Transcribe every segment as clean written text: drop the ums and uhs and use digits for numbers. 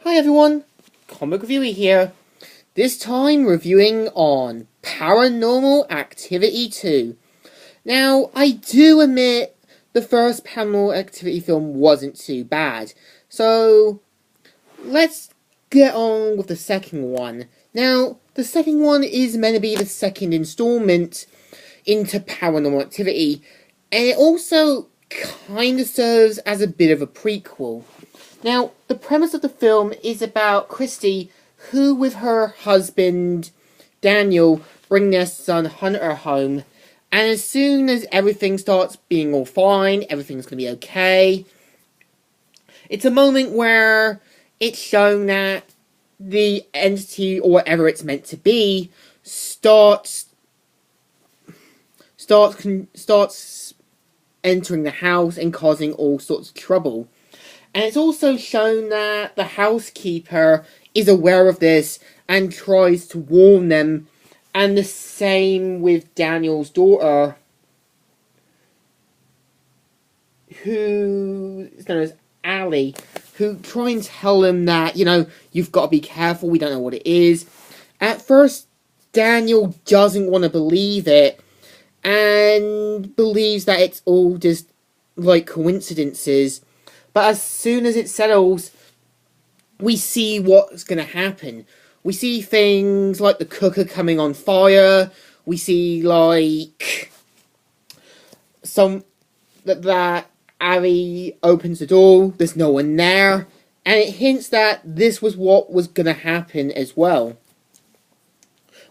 Hi everyone, Comic Reviewer here. This time reviewing on Paranormal Activity 2. Now, I do admit the first Paranormal Activity film wasn't too bad. So, let's get on with the second one. Now, the second one is meant to be the second installment into Paranormal Activity. And it also kind of serves as a bit of a prequel. Now, the premise of the film is about Christy, who with her husband, Daniel, bring their son Hunter home. And as soon as everything starts being all fine, everything's going to be okay, it's a moment where it's shown that the entity, or whatever it's meant to be, starts entering the house and causing all sorts of trouble. And it's also shown that the housekeeper is aware of this and tries to warn them. And the same with Daniel's daughter, who is known as Allie, who try and tell him that, you've got to be careful, we don't know what it is. At first, Daniel doesn't want to believe it, and believes that it's all just, like, coincidences. But as soon as it settles, we see what's going to happen. We see things like the cooker coming on fire. We see, like, that Ari opens the door. There's no one there. And it hints that this was what was going to happen as well.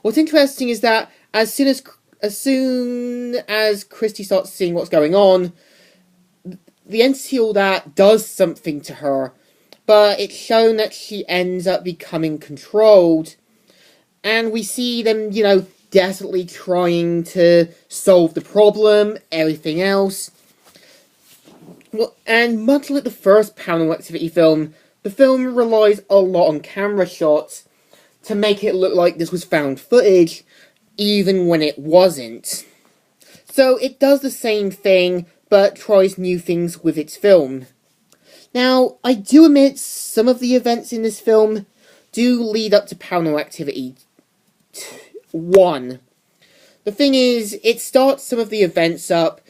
What's interesting is that as soon as Christy starts seeing what's going on, the entity all that does something to her, but it's shown that she ends up becoming controlled, and we see them, desperately trying to solve the problem, everything else. Well, and much like the first Paranormal Activity film, the film relies a lot on camera shots to make it look like this was found footage, even when it wasn't. So it does the same thing, but tries new things with its film. Now, I do admit some of the events in this film do lead up to Paranormal Activity 1. The thing is, it starts some of the events up,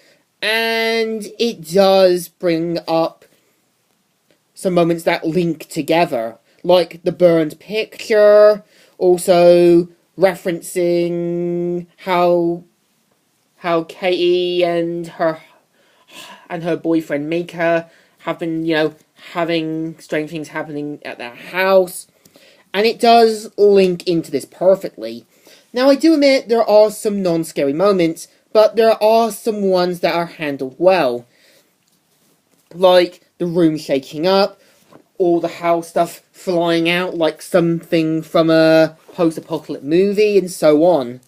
and it does bring up some moments that link together, like the burned picture, also referencing how Katie and her boyfriend Mika have been, having strange things happening at their house. And it does link into this perfectly. Now, I do admit there are some non-scary moments, but there are some ones that are handled well. Like the room shaking up, or the house stuff flying out like something from a post-apocalyptic movie, and so on.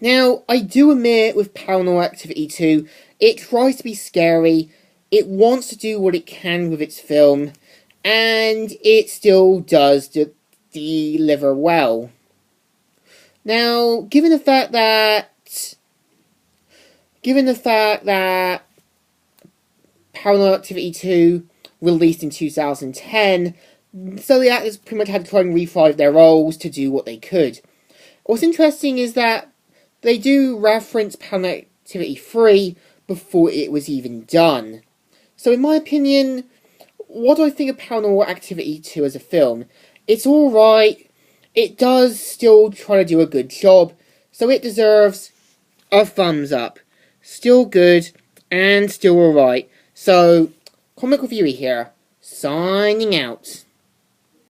Now, I do admit with Paranormal Activity 2, it tries to be scary, it wants to do what it can with its film, and it still does deliver well. Now, given the fact that Paranormal Activity 2 released in 2010, so the actors pretty much had to try and revive their roles to do what they could. What's interesting is that they do reference Paranormal Activity 3 before it was even done. So in my opinion, what do I think of Paranormal Activity 2 as a film? It's alright, it does still try to do a good job, so it deserves a thumbs up. Still good, and still alright. So, Comic Reviewer here, signing out.